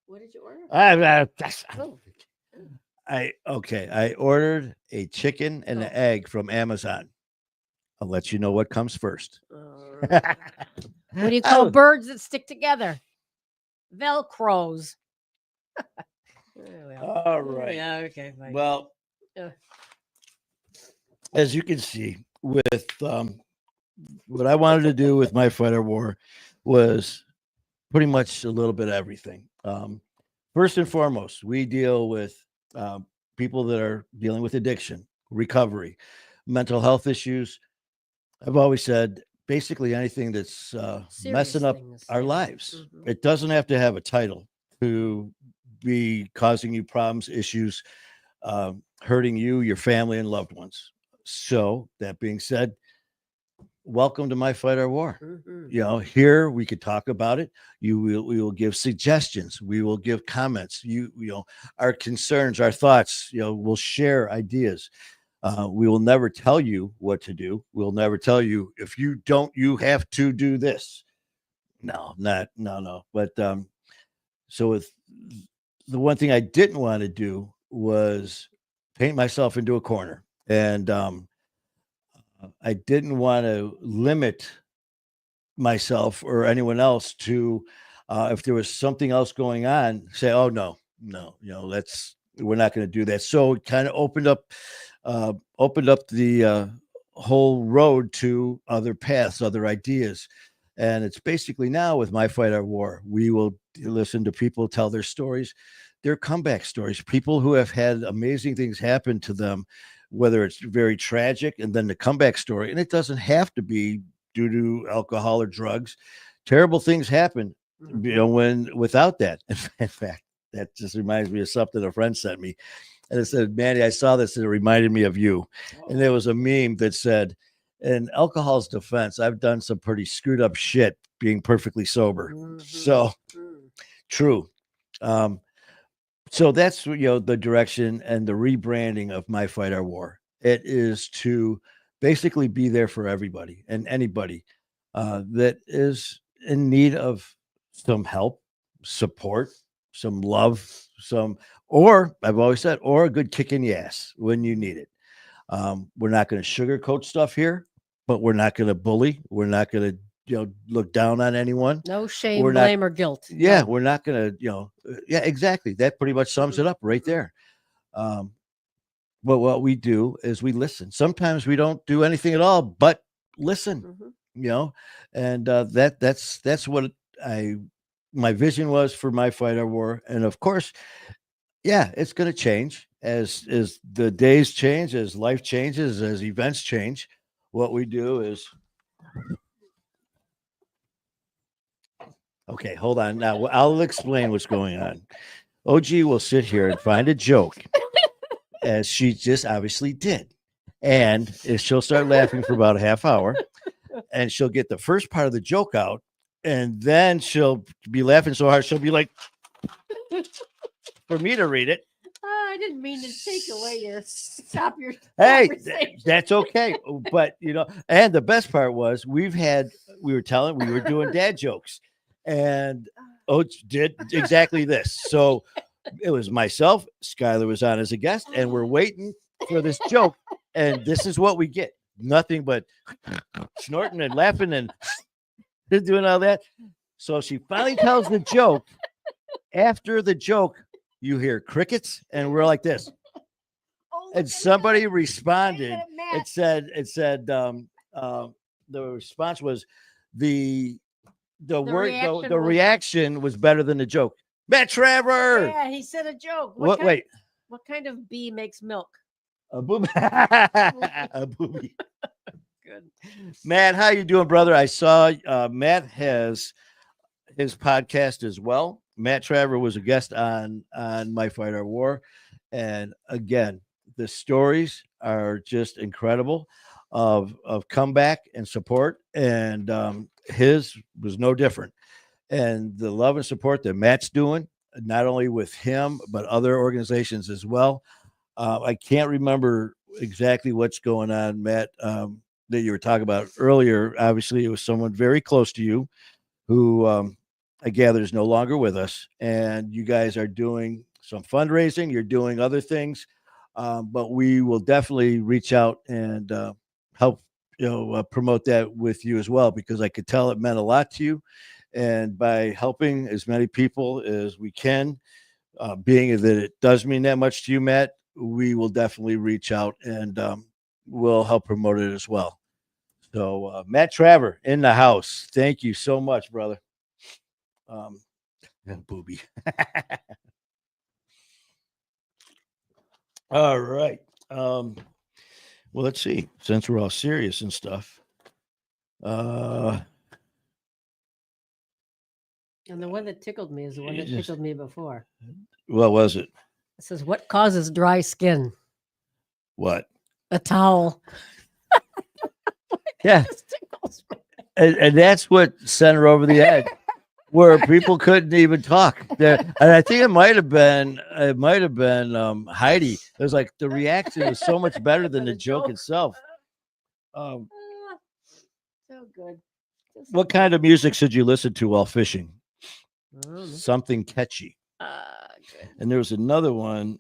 What did you order? I ordered a chicken and an egg from Amazon. I'll let you know what comes first. What do you call birds that stick together? Velcros. All right. Yeah, okay. Fine. Well, as you can see, with what I wanted to do with My Fight or War was pretty much a little bit of everything. First and foremost, we deal with people that are dealing with addiction, recovery, mental health issues. I've always said basically anything that's messing up our lives. Mm-hmm. It doesn't have to have a title to be causing you problems, issues, hurting you, your family, and loved ones. So that being said, welcome to My Fight or War. Mm-hmm. You know, here we could talk about it. We will give suggestions. We will give comments. You know, our concerns, our thoughts. You know, we'll share ideas. We will never tell you what to do. We'll never tell you if you don't, you have to do this. No. But so with the one thing I didn't want to do was paint myself into a corner, and I didn't want to limit myself or anyone else to if there was something else going on, say, oh no, you know, we're not going to do that. So it kind of opened up the whole road to other paths, other ideas. And it's basically now with My Fight or War, we will listen to people tell their stories, their comeback stories, people who have had amazing things happen to them, whether it's very tragic and then the comeback story. And it doesn't have to be due to alcohol or drugs. Terrible things happen, you know, without that. In fact, that just reminds me of something a friend sent me. And it said, Manny, I saw this and it reminded me of you. Oh. And there was a meme that said, in alcohol's defense, I've done some pretty screwed up shit being perfectly sober. Mm-hmm. So true. So that's, you know, the direction and the rebranding of My Fight or War. It is to basically be there for everybody and anybody that is in need of some help, support, some love, or I've always said, or a good kick in the ass when you need it. We're not going to sugarcoat stuff here. but we're not going to bully. We're not going to, look down on anyone. No shame, We're not, blame, or guilt. yeah, No. we're not going to, yeah, exactly. That pretty much sums it up right there. But what we do is we listen. Sometimes we don't do anything at all, but listen, and that's what my vision was for My Fight Our War. And of course, yeah, it's going to change as the days change, as life changes, as events change. What we do is, okay, hold on. Now I'll explain what's going on. OG will sit here and find a joke, as she just obviously did. And she'll start laughing for about a half hour, and she'll get the first part of the joke out, and then she'll be laughing so hard she'll be like, for me to read it. I didn't mean to take away your stop your Hey, that's okay. But and the best part was we were doing dad jokes, and did exactly this. So it was myself, Skylar was on as a guest, and we're waiting for this joke, and this is what we get. Nothing but snorting and laughing and doing all that. So she finally tells the joke. After the joke, you hear crickets, and we're like this. And somebody responded. It said the response was the reaction was better than the joke. Matt Trevor. Yeah, he said a joke. What kind of bee makes milk? A booby. A booby. Good. Matt, how you doing, brother? I saw Matt has his podcast as well. Matt Trevor was a guest on My Fight Our War, and again, the stories are just incredible of comeback and support, and his was no different. And the love and support that Matt's doing, not only with him but other organizations as well. I can't remember exactly what's going on, Matt, that you were talking about earlier. Obviously, it was someone very close to you who I gather is no longer with us, and you guys are doing some fundraising. You're doing other things, but we will definitely reach out and help promote that with you as well, because I could tell it meant a lot to you. And by helping as many people as we can, being that it does mean that much to you, Matt, we will definitely reach out and we'll help promote it as well. So Matt Trevor in the house. Thank you so much, brother. Booby. All right. Well, let's see. Since we're all serious and stuff. And the one that tickled me is the one that tickled me before. What was it? It says, "What causes dry skin?" What? A towel. Yeah. And that's what sent her over the edge, where people couldn't even talk. And I think it might have been Heidi. It was like the reaction was so much better than the joke itself. So good. What kind of music should you listen to while fishing? Something catchy. Good. And there was another one.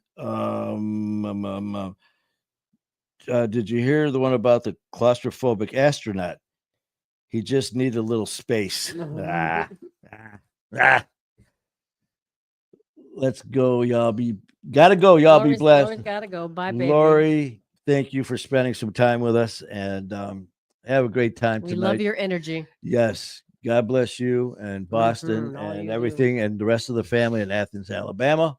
Did you hear the one about the claustrophobic astronaut? He just needed a little space. Let's go, y'all. Gotta go, y'all. Be blessed. Gotta go. Bye, baby. Lori, thank you for spending some time with us, and have a great time tonight. We love your energy. Yes. God bless you and Boston and everything and the rest of the family in Athens, Alabama.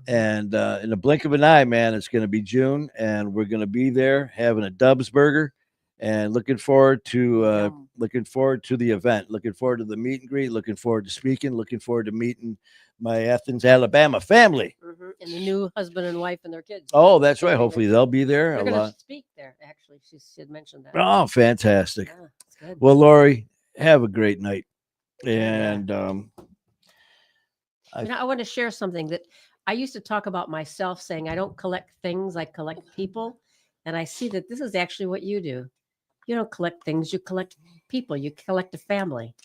And in the blink of an eye, man, it's going to be June, and we're going to be there having a Dubs burger, and looking forward to the event, looking forward to the meet and greet, looking forward to speaking, looking forward to meeting my Athens, Alabama family, and the new husband and wife and their kids. Oh, that's right. Hopefully they'll be there. They're going to speak there. Actually, she had mentioned that. Oh, fantastic. Yeah, that's good. Well, Lori, have a great night. And I want to share something that I used to talk about myself, saying I don't collect things, I collect people. And I see that this is actually what you do. You don't collect things, you collect people, you collect a family.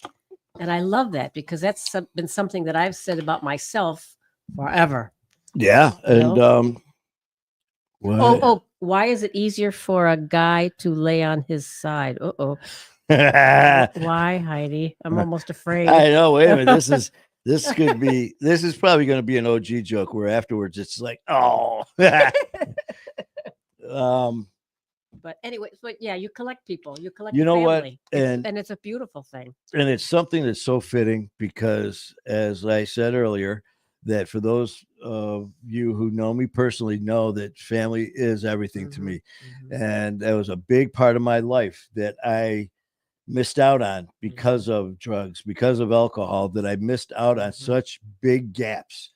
And I love that, because that's been something that I've said about myself forever. Yeah. And Why is it easier for a guy to lay on his side? Uh-oh. Why, Heidi? I'm almost afraid. I know. Wait a minute. This is probably going to be an OG joke where afterwards it's like, oh. But anyway, but yeah, you collect people. You collect You know what? family. And And it's a beautiful thing. and it's something that's so fitting because, as I said earlier, that for those of you who know me personally know that family is everything to me. And that was a big part of my life that I missed out on because of drugs, because of alcohol, that I missed out on such big gaps.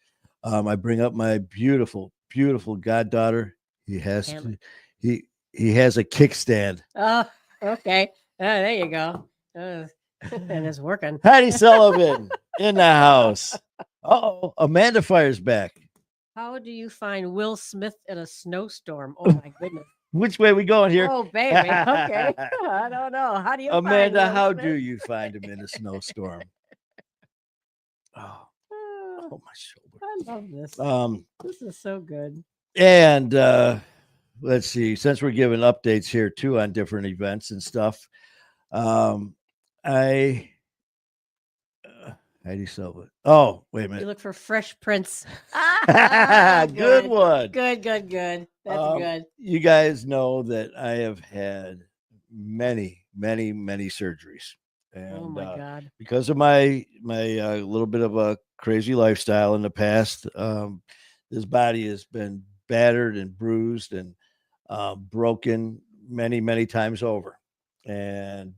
I bring up my beautiful, beautiful goddaughter. He has he he has a kickstand. Oh, okay. There you go. And it's working. Patty Sullivan in the house. Oh, Amanda fires back. How do you find Will Smith in a snowstorm? Oh my goodness. Which way we going here? Oh baby. Okay. I don't know. How do you Amanda, find Will how Smith? do you find him in a snowstorm? Oh, my shoulder. I love this. This is so good. And let's see, since we're giving updates here too on different events and stuff, Heidi Silva. Oh, wait a minute. You look for Fresh Prince. Good one. Good. That's good. You guys know that I have had many surgeries. And, oh my God. Because of my little bit of a crazy lifestyle in the past, this body has been battered and bruised and broken many times over. And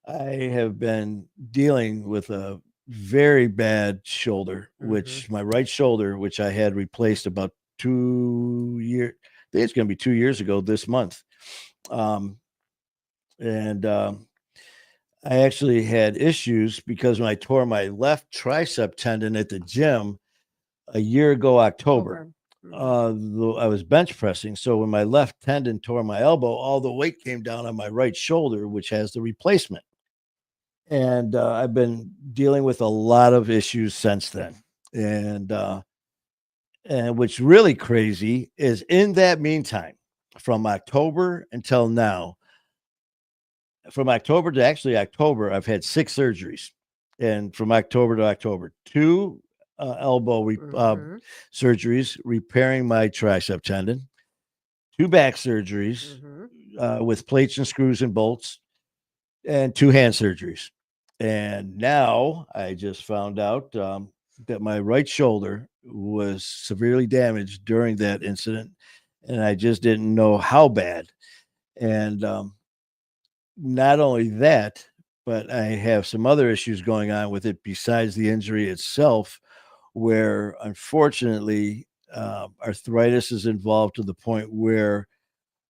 I have been dealing with a very bad shoulder, which my right shoulder, which I had replaced about 2 years. I think it's going to be 2 years ago this month. I actually had issues because when I tore my left tricep tendon at the gym a year ago, October, I was bench pressing. So when my left tendon tore my elbow, all the weight came down on my right shoulder, which has the replacement. And I've been dealing with a lot of issues since then. And what's really crazy is in that meantime, from October until now, from October to actually October, I've had 6 surgeries. And from October to October, 2 elbow surgeries repairing my tricep tendon, 2 back surgeries with plates and screws and bolts, and 2 hand surgeries. And now I just found out that my right shoulder was severely damaged during that incident, and I just didn't know how bad. And not only that, but I have some other issues going on with it besides the injury itself, where unfortunately arthritis is involved to the point where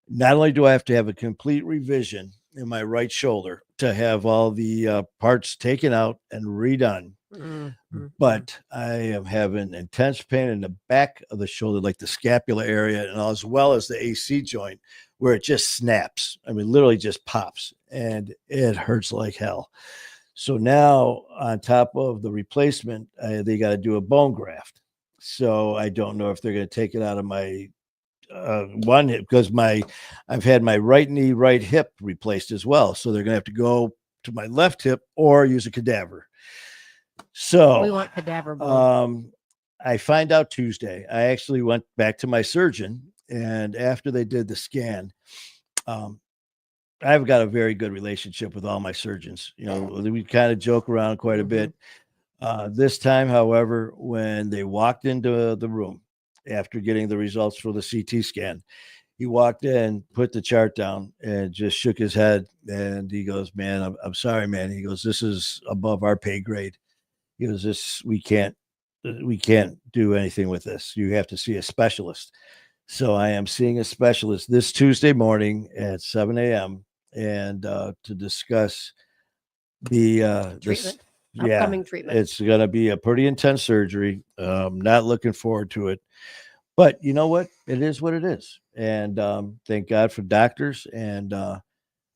not only do I have to have a complete revision in my right shoulder to have all the parts taken out and redone, but I am having intense pain in the back of the shoulder, like the scapula area, and as well as the AC joint, where it just snaps. I mean, literally just pops, and it hurts like hell. So now, on top of the replacement, they got to do a bone graft. So I don't know if they're going to take it out of my one hip, because I've had my right knee, right hip replaced as well. So they're going to have to go to my left hip or use a cadaver. So we want cadaver bone. I find out Tuesday. I actually went back to my surgeon, and after they did the scan, I've got a very good relationship with all my surgeons. You know, we kind of joke around quite a bit. This time, however, when they walked into the room after getting the results for the CT scan, he walked in, put the chart down, and just shook his head. And he goes, "Man, I'm sorry, man." He goes, "This is above our pay grade." He goes, we can't do anything with this. You have to see a specialist." So I am seeing a specialist this Tuesday morning at 7 a.m. and to discuss the treatment. Upcoming treatment. It's going to be a pretty intense surgery. Not looking forward to it, but you know what? It is what it is. And thank God for doctors. And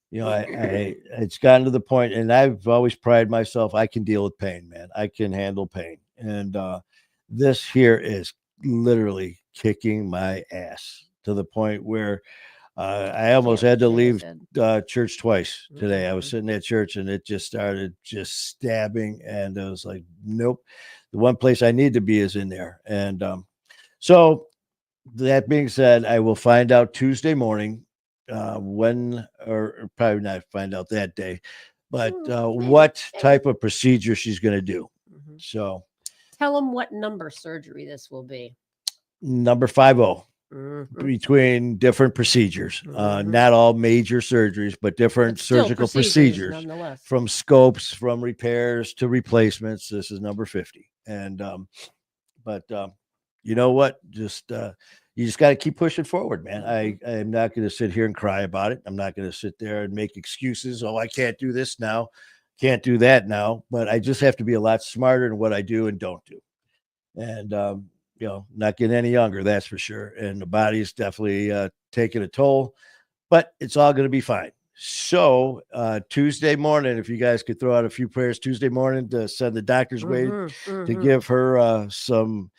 you know, it's gotten to the point, and I've always prided myself, I can deal with pain, man. I can handle pain. And this here is literally kicking my ass to the point where I almost had to leave Said. church twice today. I was Mhm. sitting at church and it just started just stabbing, and I was like, nope. The one place I need to be is in there. And so that being said, I will find out Tuesday morning when, or probably not find out that day, but Maybe. what type of procedure she's going to do. Mhm. So Tell them what number surgery this will be. number 50 Mhm. between different procedures, Mhm. not all major surgeries, but different But still surgical procedures, nonetheless. from scopes, from repairs to replacements. This is number 50. And, but you know what? Just, you just got to keep pushing forward, man. Mhm. I am not going to sit here and cry about it. I'm not going to sit there and make excuses. Oh, I can't do this now. Can't do that now. But I just have to be a lot smarter in what I do and don't do. And, not getting any younger, that's for sure. And the body's definitely taking a toll, but it's all going to be fine. So Tuesday morning, if you guys could throw out a few prayers Tuesday morning to send the doctor's way, to give her some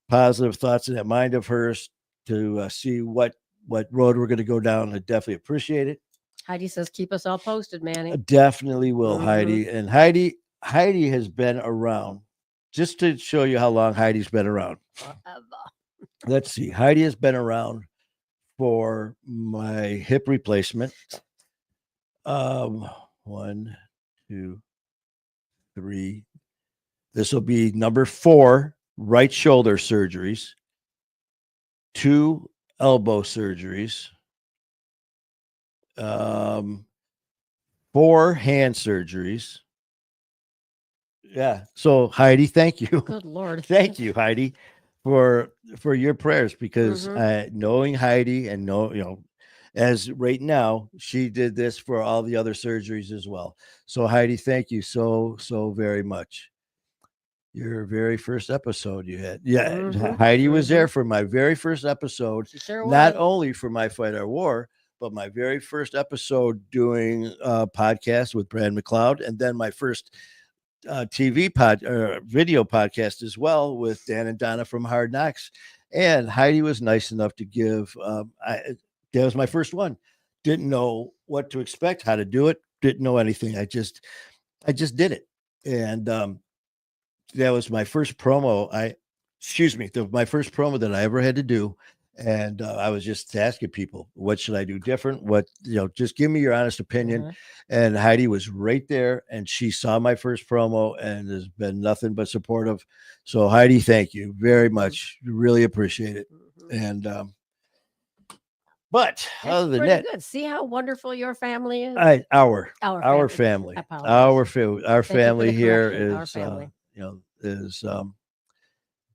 positive thoughts in that mind of hers, to see what road we're going to go down. I definitely appreciate it. Heidi says, keep us all posted, Manny. I definitely will, Mhm. Heidi. And Heidi has been around, just to show you how long Heidi's been around. Let's see. Heidi has been around for my hip replacement. 1, 2, 3. This will be number 4 right shoulder surgeries, 2 elbow surgeries, 4 hand surgeries. Yeah. So Heidi, thank you. Good Lord. Thank you, Heidi, for your prayers, because knowing Heidi and as right now, she did this for all the other surgeries as well. So Heidi, thank you so very much. Your very first episode you had. Yeah, Heidi was there for my very first episode. She sure Not was. only for My Fight or War, but my very first episode doing a podcast with Brad McLeod, and then my first TV video podcast as well with Dan and Donna from Hard Knocks. And Heidi was nice enough to give. That was my first one. Didn't know what to expect, how to do it. Didn't know anything. I just did it, and that was my first promo. My first promo that I ever had to do. And I was just asking people, what should I do different? Just give me your honest opinion. And Heidi was right there, and she saw my first promo and has been nothing but supportive. So Heidi, thank you very much. Really appreciate it. And, but That's other than pretty that, good. See how wonderful your family is. our family. family, our family here is, our family.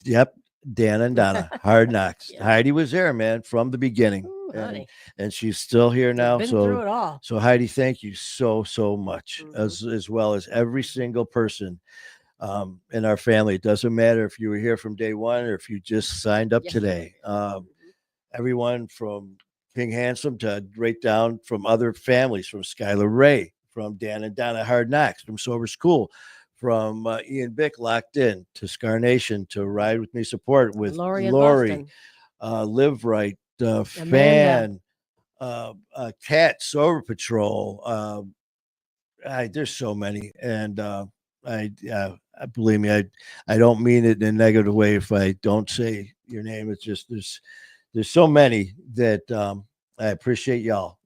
Yep, Dan and Donna, Hard Knocks. Yeah. Heidi was there, man, from the beginning. Ooh, and she's still here now. Been through it all. So Heidi, thank you so much, as well as every single person in our family. It doesn't matter if you were here from day one or if you just signed up today. Everyone from King Handsome to right down from other families, from Skylar Ray, from Dan and Donna Hard Knocks, from Sober School, from Ian Bick Locked In, to Scar Nation, to Ride With Me Support with Lori, Live Right, Fan, Cat, Sober Patrol. There's so many. And believe me, I don't mean it in a negative way if I don't say your name. It's just there's so many that I appreciate y'all.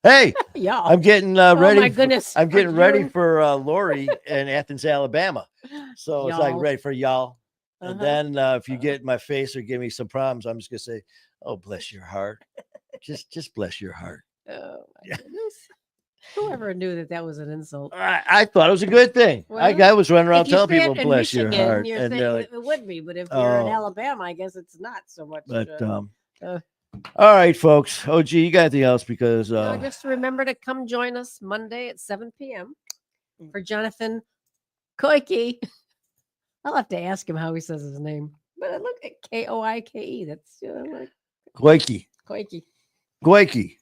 Hey, y'all. I'm getting ready. Oh my goodness. I'm getting ready for Lori in Athens, Alabama. So it's like ready for y'all. And then if you get in my face or give me some problems, I'm just gonna say, "Oh, bless your heart." just bless your heart. Oh my goodness. Whoever knew that was an insult? I thought it was a good thing. Well, I was running around telling say people, it in "Bless your Michigan, heart," and they're like, it would be. But if you're in Alabama, I guess it's not so much. But all right, folks. OG, you got anything else? Because just remember to come join us Monday at 7 p.m. for Jonathan Koike. I'll have to ask him how he says his name. But I look at Koike. That's like Koike. Koike.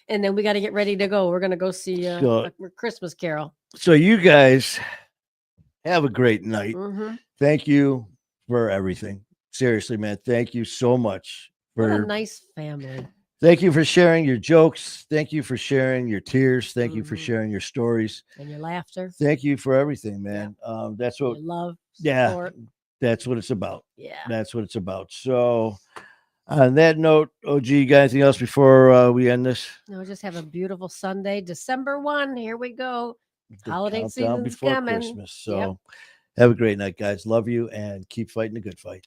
And then we got to get ready to go. We're going to go see a Christmas Carol. So you guys have a great night. Thank you for everything. Seriously, man. Thank you so much. What a nice family. Thank you for sharing your jokes. Thank you for sharing your tears. Thank you for Mhm. sharing your stories. And your laughter, Thank you for everything, man. That's what, your love, yeah, support. that's what it's about. Yeah. That's what it's about. So, on that note, OG, you got anything else before we end this? No, just have a beautiful Sunday, December 1. Here we go. The Holiday countdown season's before coming. Christmas. Yep. So, have a great night, guys. Love you and keep fighting the good fight.